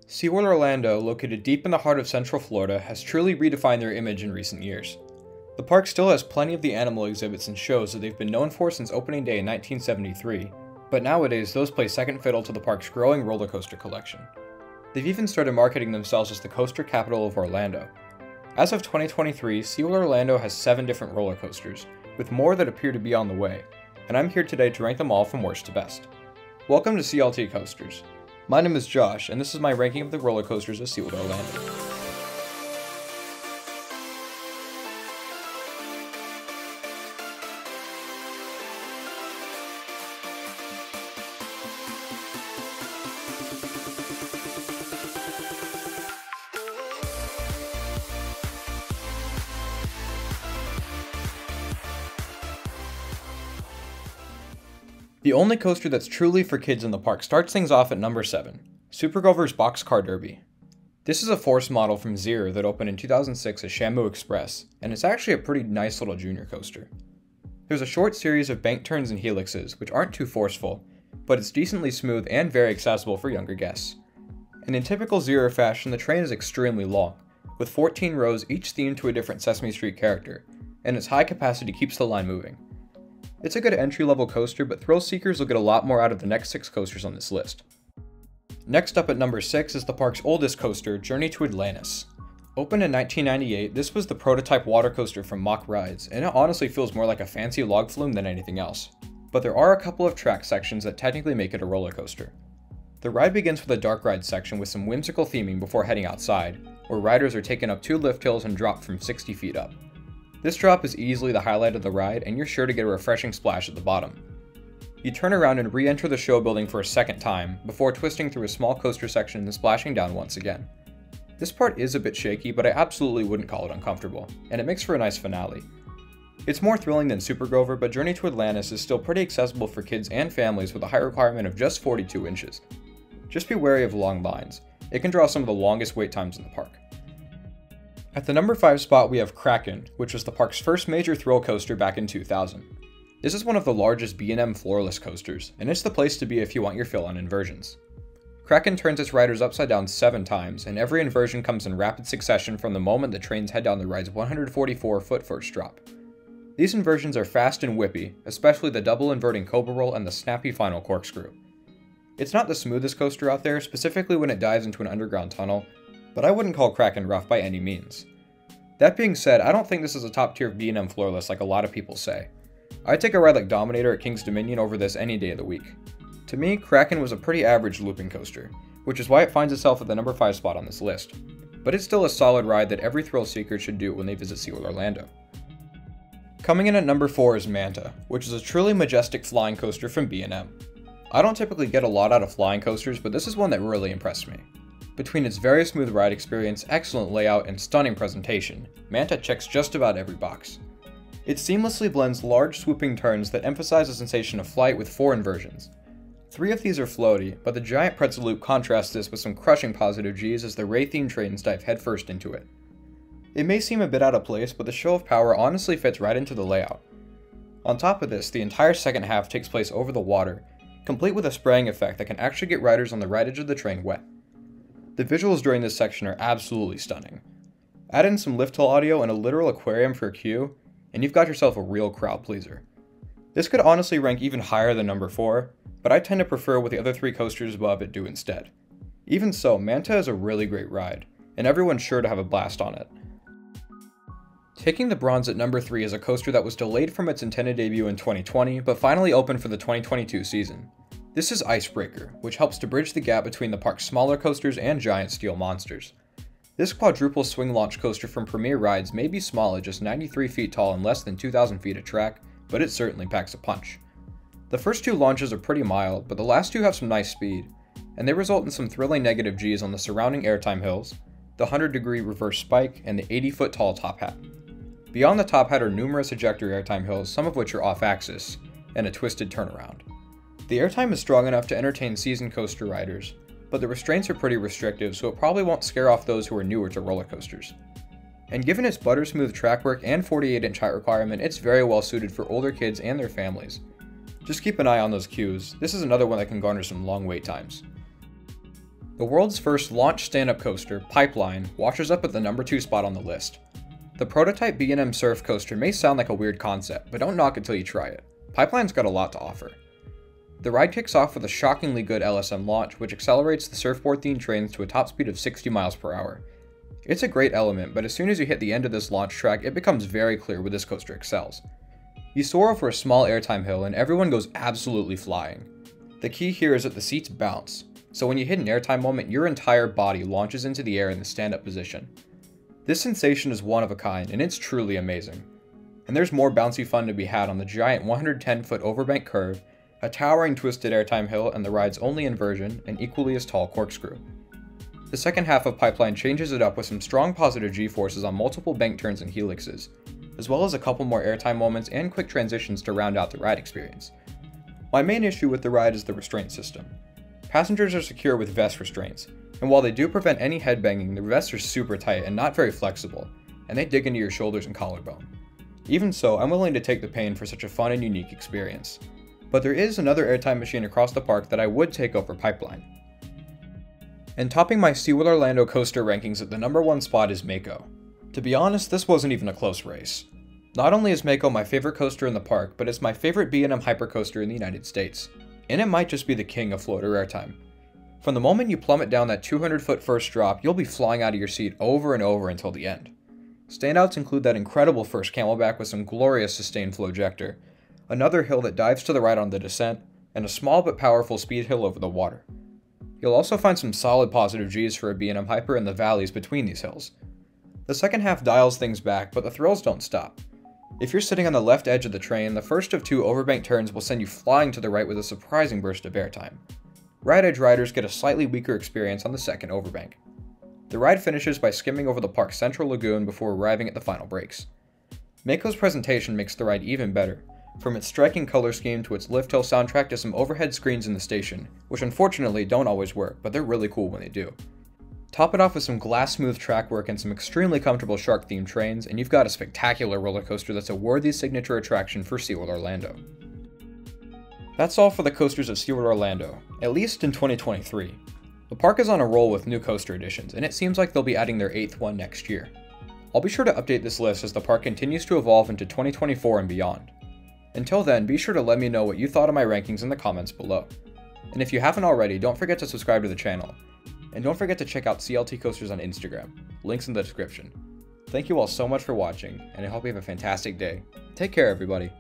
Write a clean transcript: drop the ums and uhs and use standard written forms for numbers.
SeaWorld Orlando, located deep in the heart of Central Florida, has truly redefined their image in recent years. The park still has plenty of the animal exhibits and shows that they've been known for since opening day in 1973, but nowadays those play second fiddle to the park's growing roller coaster collection. They've even started marketing themselves as the coaster capital of Orlando. As of 2023, SeaWorld Orlando has 7 different roller coasters, with more that appear to be on the way, and I'm here today to rank them all from worst to best. Welcome to CLT Coasters. My name is Josh, and this is my ranking of the roller coasters at SeaWorld Orlando. The only coaster that's truly for kids in the park starts things off at number 7, Supergover's Boxcar Derby. This is a Force model from Zero that opened in 2006 as Shamu Express, and it's actually a pretty nice little junior coaster. There's a short series of bank turns and helixes, which aren't too forceful, but it's decently smooth and very accessible for younger guests. And in typical Zero fashion, the train is extremely long, with 14 rows each themed to a different Sesame Street character, and its high capacity keeps the line moving. It's a good entry-level coaster, but thrill seekers will get a lot more out of the next 6 coasters on this list. Next up at number 6 is the park's oldest coaster, Journey to Atlantis. Opened in 1998, this was the prototype water coaster from Mock Rides, and it honestly feels more like a fancy log flume than anything else. But there are a couple of track sections that technically make it a roller coaster. The ride begins with a dark ride section with some whimsical theming before heading outside, where riders are taken up 2 lift hills and dropped from 60 feet up. This drop is easily the highlight of the ride, and you're sure to get a refreshing splash at the bottom. You turn around and re-enter the show building for a second time, before twisting through a small coaster section and splashing down once again. This part is a bit shaky, but I absolutely wouldn't call it uncomfortable, and it makes for a nice finale. It's more thrilling than Supergover, but Journey to Atlantis is still pretty accessible for kids and families with a height requirement of just 42 inches. Just be wary of long lines. It can draw some of the longest wait times in the park. At the number 5 spot we have Kraken, which was the park's first major thrill coaster back in 2000. This is one of the largest B&M floorless coasters, and it's the place to be if you want your fill on inversions. Kraken turns its riders upside down 7 times, and every inversion comes in rapid succession from the moment the trains head down the ride's 144-foot first drop. These inversions are fast and whippy, especially the double inverting Cobra Roll and the snappy final corkscrew. It's not the smoothest coaster out there, specifically when it dives into an underground tunnel, but I wouldn't call Kraken rough by any means. That being said, I don't think this is a top tier B&M floorless like a lot of people say. I'd take a ride like Dominator at King's Dominion over this any day of the week. To me, Kraken was a pretty average looping coaster, which is why it finds itself at the number 5 spot on this list. But it's still a solid ride that every thrill seeker should do when they visit SeaWorld Orlando. Coming in at number 4 is Manta, which is a truly majestic flying coaster from B&M. I don't typically get a lot out of flying coasters, but this is one that really impressed me. Between its very smooth ride experience, excellent layout, and stunning presentation, Manta checks just about every box. It seamlessly blends large swooping turns that emphasize the sensation of flight with 4 inversions. 3 of these are floaty, but the giant pretzel loop contrasts this with some crushing positive Gs as the Ray-themed trains dive headfirst into it. It may seem a bit out of place, but the show of power honestly fits right into the layout. On top of this, the entire second half takes place over the water, complete with a spraying effect that can actually get riders on the right edge of the train wet. The visuals during this section are absolutely stunning. Add in some lift hill audio and a literal aquarium for a queue, and you've got yourself a real crowd pleaser. This could honestly rank even higher than number 4, but I tend to prefer what the other 3 coasters above it do instead. Even so, Manta is a really great ride, and everyone's sure to have a blast on it. Taking the bronze at number 3 is a coaster that was delayed from its intended debut in 2020, but finally opened for the 2022 season. This is Icebreaker, which helps to bridge the gap between the park's smaller coasters and giant steel monsters. This quadruple swing launch coaster from Premier Rides may be small at just 93 feet tall and less than 2,000 feet of track, but it certainly packs a punch. The first 2 launches are pretty mild, but the last 2 have some nice speed, and they result in some thrilling negative Gs on the surrounding airtime hills, the 100-degree reverse spike, and the 80-foot tall top hat. Beyond the top hat are numerous ejector airtime hills, some of which are off-axis, and a twisted turnaround. The airtime is strong enough to entertain seasoned coaster riders, but the restraints are pretty restrictive, so it probably won't scare off those who are newer to roller coasters. And given its butter-smooth track work and 48-inch height requirement, it's very well suited for older kids and their families. Just keep an eye on those queues. This is another one that can garner some long wait times. The world's first launch stand-up coaster, Pipeline, washes up at the number 2 spot on the list. The prototype B&M Surf coaster may sound like a weird concept, but don't knock it till you try it. Pipeline's got a lot to offer. The ride kicks off with a shockingly good LSM launch, which accelerates the surfboard-themed trains to a top speed of 60 miles per hour. It's a great element, but as soon as you hit the end of this launch track, it becomes very clear where this coaster excels. You soar over a small airtime hill and everyone goes absolutely flying. The key here is that the seats bounce, so when you hit an airtime moment, your entire body launches into the air in the stand-up position. This sensation is one of a kind, and it's truly amazing. And there's more bouncy fun to be had on the giant 110-foot overbank curve, a towering twisted airtime hill, and the ride's only inversion, an equally as tall corkscrew. The second half of Pipeline changes it up with some strong positive g-forces on multiple bank turns and helixes, as well as a couple more airtime moments and quick transitions to round out the ride experience. My main issue with the ride is the restraint system. Passengers are secure with vest restraints, and while they do prevent any headbanging, the vests are super tight and not very flexible, and they dig into your shoulders and collarbone. Even so, I'm willing to take the pain for such a fun and unique experience. But there is another airtime machine across the park that I would take over Pipeline. And topping my SeaWorld Orlando coaster rankings at the number 1 spot is Mako. To be honest, this wasn't even a close race. Not only is Mako my favorite coaster in the park, but it's my favorite B&M hypercoaster in the United States. And it might just be the king of floater airtime. From the moment you plummet down that 200-foot first drop, you'll be flying out of your seat over and over until the end. Standouts include that incredible first camelback with some glorious sustained flow ejector, another hill that dives to the right on the descent, and a small but powerful speed hill over the water. You'll also find some solid positive Gs for a B&M Hyper in the valleys between these hills. The second half dials things back, but the thrills don't stop. If you're sitting on the left edge of the train, the first of 2 overbank turns will send you flying to the right with a surprising burst of airtime. Right edge riders get a slightly weaker experience on the second overbank. The ride finishes by skimming over the park's central lagoon before arriving at the final brakes. Mako's presentation makes the ride even better, from its striking color scheme to its lift hill soundtrack to some overhead screens in the station, which unfortunately don't always work, but they're really cool when they do. Top it off with some glass-smooth track work and some extremely comfortable shark-themed trains, and you've got a spectacular roller coaster that's a worthy signature attraction for SeaWorld Orlando. That's all for the coasters of SeaWorld Orlando, at least in 2023. The park is on a roll with new coaster additions, and it seems like they'll be adding their 8th one next year. I'll be sure to update this list as the park continues to evolve into 2024 and beyond. Until then, be sure to let me know what you thought of my rankings in the comments below. And if you haven't already, don't forget to subscribe to the channel. And don't forget to check out CLT Coasters on Instagram, links in the description. Thank you all so much for watching, and I hope you have a fantastic day. Take care, everybody.